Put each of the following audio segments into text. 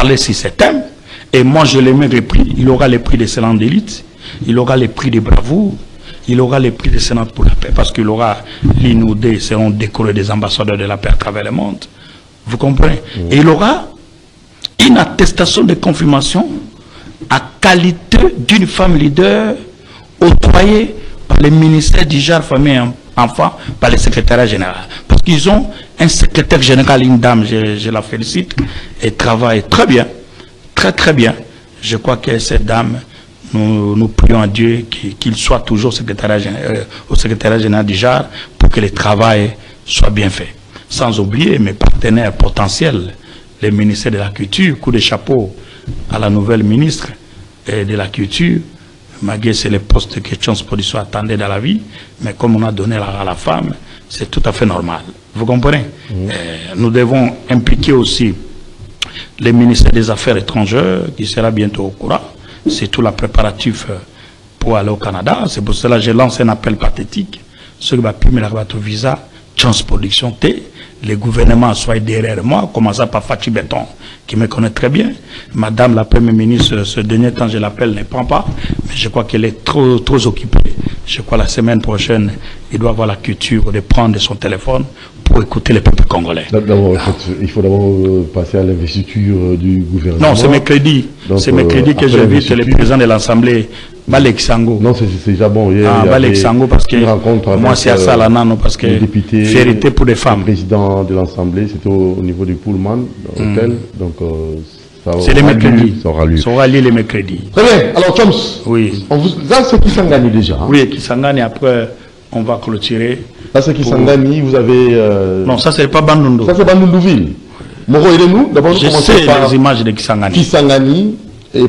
parler sur ces thèmes. Et moi, je les mets les prix. Il aura les prix d'excellence d'élite, il aura les prix de bravoure, il aura les prix de Sénat pour la paix, parce qu'il aura l'innoudé, seront décorés des ambassadeurs de la paix à travers le monde. Vous comprenez? Et il aura une attestation de confirmation à qualité d'une femme leader octroyée par le ministère du genre, famille et enfants, par le secrétariat général. Parce qu'ils ont un secrétaire général, une dame, je la félicite, et travaille très bien, très bien. Je crois que cette dame, nous prions à Dieu qu'il soit toujours au secrétariat général du genre pour que le travail soit bien fait. Sans oublier mes partenaires potentiels, les ministères de la Culture, coup de chapeau à la nouvelle ministre de la Culture. Malgré c'est le poste que Chance Production attendait dans la vie, mais comme on a donné à la femme, c'est tout à fait normal. Vous comprenez? Nous devons impliquer aussi le ministère des Affaires étrangères, qui sera bientôt au courant. C'est tout le préparatif pour aller au Canada. C'est pour cela que je lance un appel pathétique. Ceux qui vont me avoir visa, Chance Production T. Le gouvernement soit derrière moi, commençant par Fatih Béton, qui me connaît très bien. Madame la Première ministre, ce dernier temps, je l'appelle, ne prend pas. Mais je crois qu'elle est trop occupée. Je crois que la semaine prochaine, il doit avoir la culture de prendre son téléphone pour écouter le peuple congolais. Il faut d'abord passer à l'investiture du gouvernement. Non, c'est mercredi. C'est mercedi que j'invite le président de l'Assemblée, Balek Sango. Non, c'est déjà bon. Balek Sango, parce que moi, c'est à ça, là, non, parce que vérité pour les femmes. Le président de l'Assemblée, c'était au niveau du Pullman, hôtel. Donc, c'est les mercredis. Ça aura lieu. Ça aura lieu les mercredis. Très bien. Alors, Toms, oui. Là, c'est qui s'en gagne déjà. Hein? Oui, qui s'en gagne. Après, on va clôturer. Là, c'est qui s'en gagne. Vous avez. Non, ça, c'est pas Bandundu. Ça, c'est Bandundu-Ville. Moro, aidez-nous. D'abord, je sais les images de Kisangani. Kisangani, et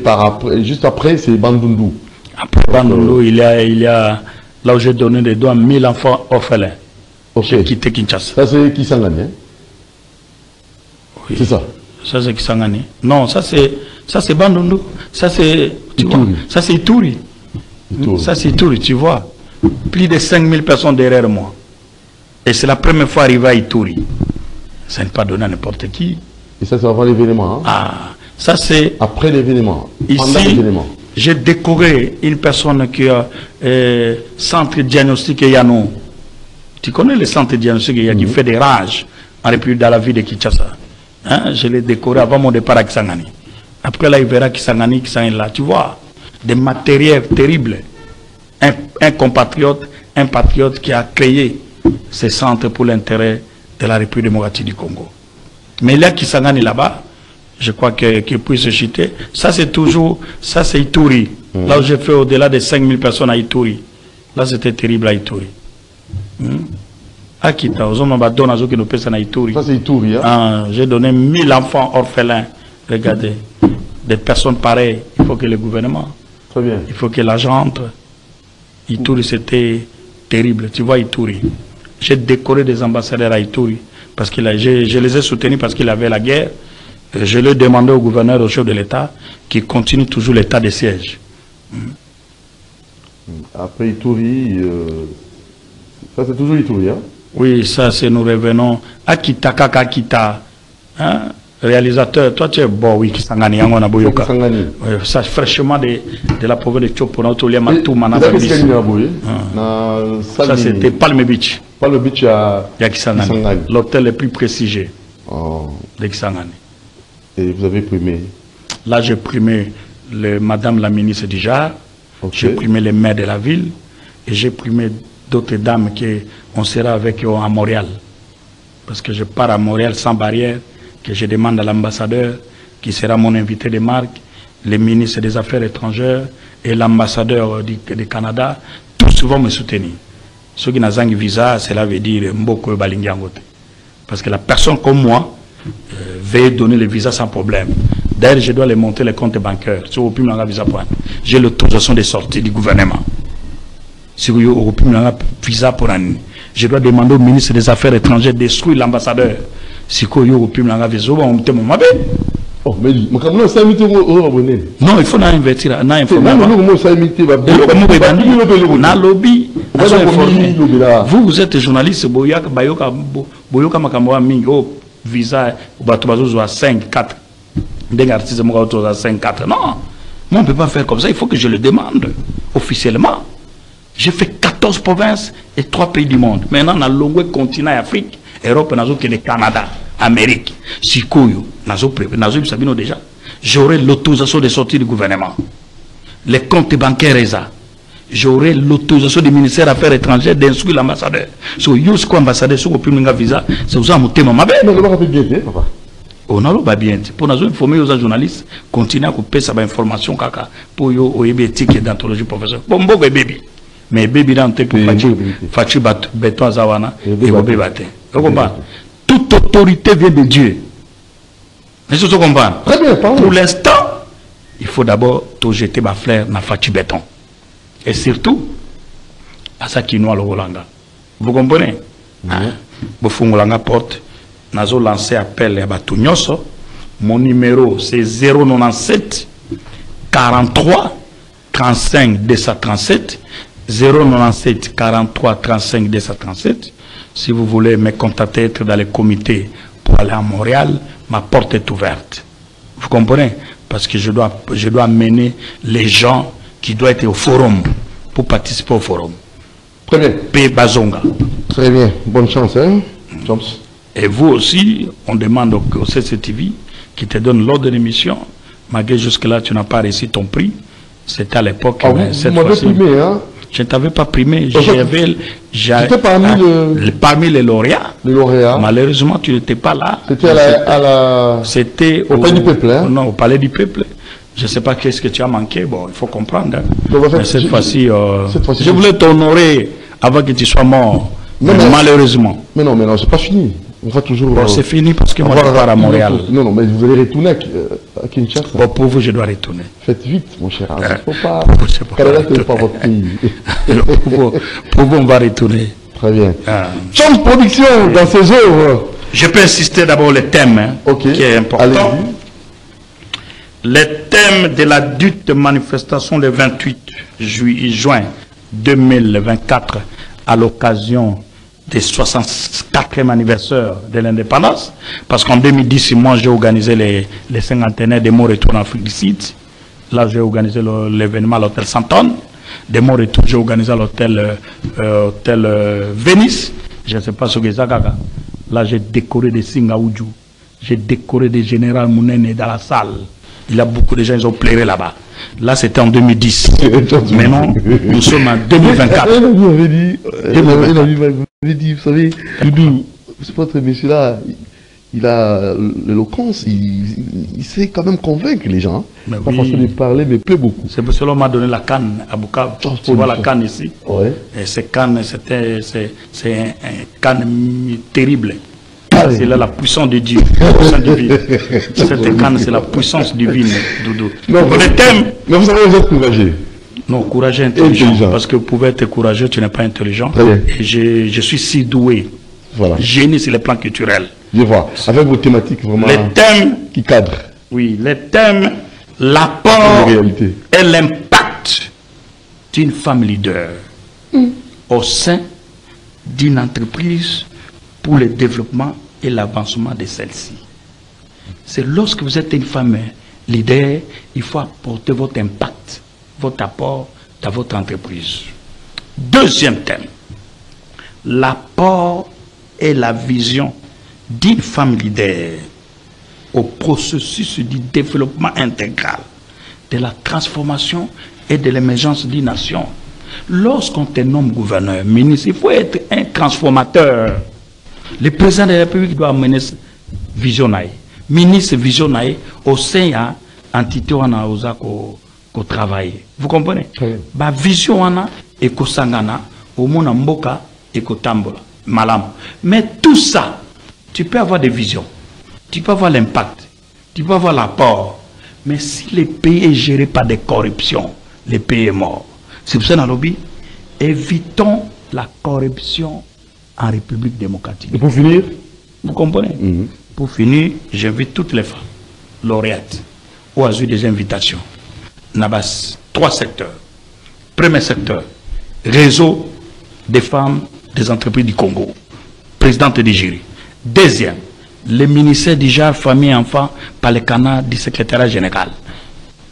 juste après, c'est Bandundu. Après Bandundu, il y a là où j'ai donné des doigts à 1000 enfants orphelins. J'ai quitté Kinshasa. Ça, c'est Kisangani, hein? Oui. C'est ça. Ça, c'est Kisangani. Non, ça, c'est Bandundu. Ça, c'est Ituri. Ça, c'est Ituri. Ça, c'est Ituri, tu vois. Plus de 5000 personnes derrière moi. Et c'est la première fois arrivé à Ituri. Ça n'est pas donné à n'importe qui. Et ça, c'est avant l'événement. Hein? Ah, ça, c'est. Après l'événement. Ici, j'ai décoré une personne qui a centre diagnostic et Yano. Tu connais le centre diagnostic et qui fait des rages en République dans la ville de Kinshasa. Hein? Je l'ai décoré avant mon départ à Kisangani. Après là, il verra Kisangani est là. Tu vois, des matériels terribles. Un compatriote, un patriote qui a créé ces centres pour l'intérêt de la République démocratique du Congo. Mais là, Kisangani là-bas, je crois qu'il puisse se chuter. Ça, c'est toujours, ça c'est Ituri. Là où j'ai fait au-delà de 5000 personnes à Ituri. Là, c'était terrible à Ituri. Akita, aux hommes qui nous pèsent à Ituri. Ça, c'est Ituri. Hein? J'ai donné 1000 enfants orphelins. Regardez, des personnes pareilles. Il faut que le gouvernement, très bien. Il faut que l'argent entre. Ituri, c'était terrible. Tu vois, Ituri. J'ai décoré des ambassadeurs à Ituri. Parce que je les ai soutenus parce qu'il y avait la guerre. Je l'ai demandé au gouverneur, au chef de l'État, qui continue toujours l'état de siège. Après Ituri, ça c'est toujours Ituri, hein? Oui, ça c'est nous revenons. Akita Kaka Akita, hein? Réalisateur, toi tu es bon, oui, Kisangani, Angona Boyoka. Ça fraîchement de la province de Chopona, tout le ça c'était Palme Beach. Palme Beach à Kisangani. L'hôtel le plus prestigieux de Kisangani. Et vous avez primé? Là, j'ai primé madame la ministre du JAR, j'ai primé les maires de la ville, et j'ai primé d'autres dames qu'on sera avec eux à Montréal. Parce que je pars à Montréal sans barrière, que je demande à l'ambassadeur, qui sera mon invité de marque, le ministre des Affaires étrangères et l'ambassadeur du Canada, tous vont me soutenir. Ceux qui n'ont pas de visa, cela veut dire Mboko Balingiangote. Parce que la personne comme moi, veuillez donner le visa sans problème. D'ailleurs, je dois les monter les comptes bancaires. J'ai l'autorisation de sortie du gouvernement. Si vous avez un visa pour un je dois demander au ministre des Affaires étrangères de détruire l'ambassadeur. Si vous avez un visa, on me dit oh, mais non, il faut investir. Vous êtes journaliste, visa, à 5, 4. Des artistes autour de 5-4. Non, moi on ne peut pas faire comme ça, il faut que je le demande officiellement. J'ai fait 14 provinces et 3 pays du monde. Maintenant, dans le long continent Afrique, Europe, le Canada, Amérique, Sikoyo, Sabino déjà. J'aurai l'autorisation de sortir du gouvernement. Les comptes bancaires, j'aurai l'autorisation du ministère des Affaires étrangères d'instruire l'ambassadeur. So, Yusko ambassadeur, sur le visa, c'est aux hommes au ma belle. Papa. On a le bien. Pour nous informer aux journalistes, continuer à couper sa information kaka pour yo éthique et d'anthologie professeur. Bon, bon, baby. Mais baby dans tes Fachi Béton Zawana et Bobé Baté. Vous comprenez? Toute autorité vient de Dieu. Est-ce que vous comprenez? Très bien, pardon. Pour l'instant, il faut d'abord tout jeter ma fleur dans Fachi Béton. Et surtout, à ça qui noie le Rolanga. Vous comprenez? Vous Rolanga porte. Nous avons lancé appel à Batunyoso. Mon numéro c'est 097 43 35 237. 097 43 35 237. Si vous voulez me contacter, être dans les comités pour aller à Montréal, ma porte est ouverte. Vous comprenez? Parce que je dois mener les gens qui doivent être au forum pour participer au forum. Très bien. P. Bazonga. Très bien. Bonne chance, hein? Et vous aussi, on demande au CCTV qui te donne l'ordre de l'émission. Malgré jusque-là, tu n'as pas réussi ton prix. C'était à l'époque. Ah, vous m'avez primé, hein? Je ne t'avais pas primé. J'étais parmi les lauréats. Les lauréats. Malheureusement, tu n'étais pas là. C'était au Palais du Peuple. Hein? Non, au Palais du Peuple. Je ne sais pas qu'est-ce que tu as manqué. Bon, il faut comprendre. Hein. Mais cette fois-ci, je voulais t'honorer avant que tu sois mort. Non, malheureusement. Mais non, c'est pas fini. On va toujours. Bon, c'est fini parce que moi je pars à Montréal. Non, mais vous allez retourner à Kinshasa. Bon, pour vous, je dois retourner. Faites vite, mon cher. Il ne faut pas. Canada, ce n'est pas votre pays. Pour vous, on va retourner. Très bien. Chance production dans ces œuvres. Je peux insister d'abord le thème qui est important. Le thème de la dite manifestation le 28 juin 2024 à l'occasion des 64e anniversaire de l'indépendance, parce qu'en 2010, moi j'ai organisé les cinquantenaires de mon retour en Afrique du Sud. Là j'ai organisé l'événement à l'hôtel Santon. De mon retour, j'ai organisé à l'hôtel Venice. Je ne sais pas ce que c'est. Là j'ai décoré des Singaoudjou. J'ai décoré des généraux Mounene dans la salle. Il y a beaucoup de gens qui ont pleuré là-bas. Là, c'était en 2010. Maintenant, nous sommes en 2024. Il m'avait dit, vous savez, Doudou, c'est votre monsieur-là, il a l'éloquence, il sait quand même convaincre les gens. Pas façon de parler, mais plaît beaucoup. C'est pour cela qu'on m'a donné la canne à Bukavu. Tu vois la canne ici? Ouais. Et cette canne, c'est un canne terrible. C'est là la puissance de Dieu. Cette canne, c'est la puissance divine, Doudou. Non, mais vous savez, vous êtes courageux. Non, courageux, intelligent. Parce que vous pouvez être courageux, tu n'es pas intelligent. Et je suis si doué. Voilà. Génie sur les plans culturels. Je vois. Avec vos thématiques vraiment les thèmes qui cadrent. Oui, les thèmes, l'apport et l'impact d'une femme leader au sein d'une entreprise pour le développement et l'avancement de celle-ci. C'est lorsque vous êtes une femme leader, il faut apporter votre impact, votre apport dans votre entreprise. Deuxième thème, l'apport et la vision d'une femme leader au processus du développement intégral, de la transformation et de l'émergence d'une nation. Lorsqu'on te nomme gouverneur, ministre, il faut être un transformateur. Le président de la République doit mener visionnaire, ministre visionnaire au sein de l'entité où on a osé travailler. Vous comprenez? La vision on a et ko sangana au monde mboka et ko tambola malam. Mais tout ça, tu peux avoir des visions, tu peux avoir l'impact, tu peux avoir l'apport. Mais si le pays est géré par des corruptions, le pays est mort. C'est pour ça dans le lobby, évitons la corruption en République démocratique. Et pour finir, vous comprenez? Pour finir, j'invite toutes les femmes lauréates ou à des invitations. Nabas, 3 secteurs. Premier secteur, réseau des femmes des entreprises du Congo, présidente du jury. Deuxième, les ministères du genre, famille et enfants par le canal du secrétariat général.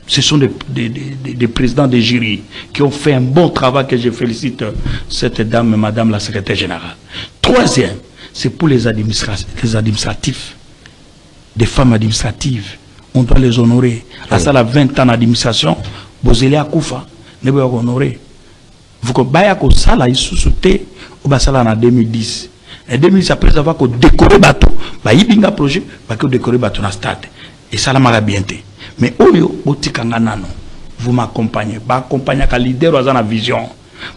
Ce sont des présidents de jury qui ont fait un bon travail que je félicite cette dame, madame la secrétaire générale. Troisième, c'est pour les administratifs, des femmes administratives. On doit les honorer. À ça, la 20 ans d'administration, Bozélé à Koufa, ne peut pas honorer. Vous avez ça là, il sous-sauté, ou ça là en 2010. En 2010, après avoir décoré le bateau, il y a un projet qui a décoré le bateau dans le stade. Et ça l'a bien été. Mais vous m'accompagnez. Vous accompagnez le leader dans la vision.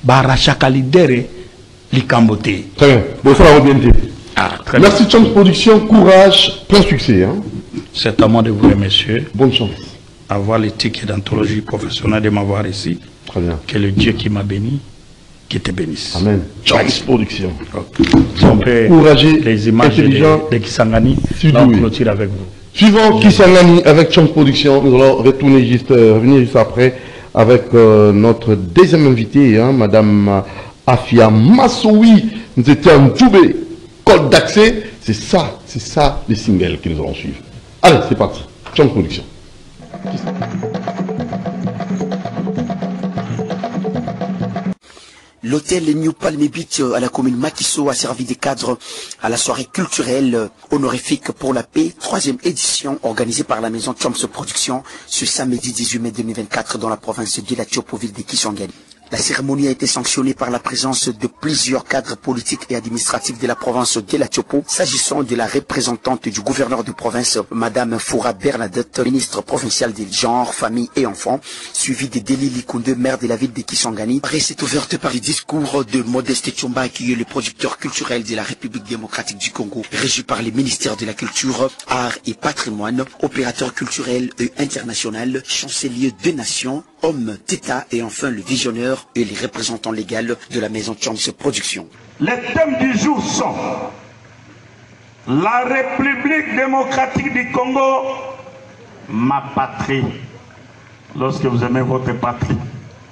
Vous arrachez le leader l'icamboté. Très bien. Bonsoir, bien été. Merci Chance Production, courage, plein succès. Hein? C'est à moi de vous remercier. Bonne chance. Avoir les tickets d'anthologie professionnelle de m'avoir ici. Très bien. Que le Dieu qui m'a béni, qui te bénisse. Amen. Chance Production. Courageux, les images de Kisangani, on clôture avec vous. Suivant Kisangani avec Chance Production, nous allons revenir juste après avec notre deuxième invité, hein, Madame Afia Massoui. Nous étions en Djoubé, code d'accès. C'est ça les singles que nous allons suivre. Allez, c'est parti. Chance Production. L'hôtel New Palm Beach à la commune Makiso a servi de cadre à la soirée culturelle honorifique pour la paix, 3e édition organisée par la maison Chomps Production ce samedi 18 mai 2024 dans la province de la Tchopo-ville de Kisangani. La cérémonie a été sanctionnée par la présence de plusieurs cadres politiques et administratifs de la province de la Tchopo, s'agissant de la représentante du gouverneur de province, Madame Foura Bernadette, ministre provinciale des genres, familles et enfants, suivi de Deli Likunde, maire de la ville de Kisangani. La presse est ouverte par le discours de Modeste Tchomba, qui est le producteur culturel de la République démocratique du Congo, régi par les ministères de la Culture, Art et Patrimoine, opérateur culturel et international, chancelier des nations, homme d'État et enfin le visionnaire et les représentants légaux de la maison Chomps Production. Les thèmes du jour sont la République démocratique du Congo, ma patrie. Lorsque vous aimez votre patrie,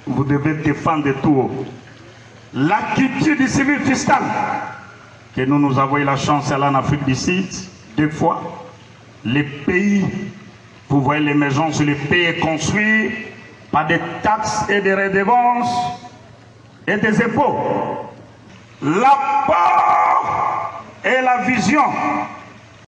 vous devez défendre tout. La culture du civil fiscal, que nous avons eu la chance d'aller en Afrique du Sud 2 fois. Les pays, vous voyez l'émergence, les pays est construit par des taxes et des redevances et des impôts. L'apport et la vision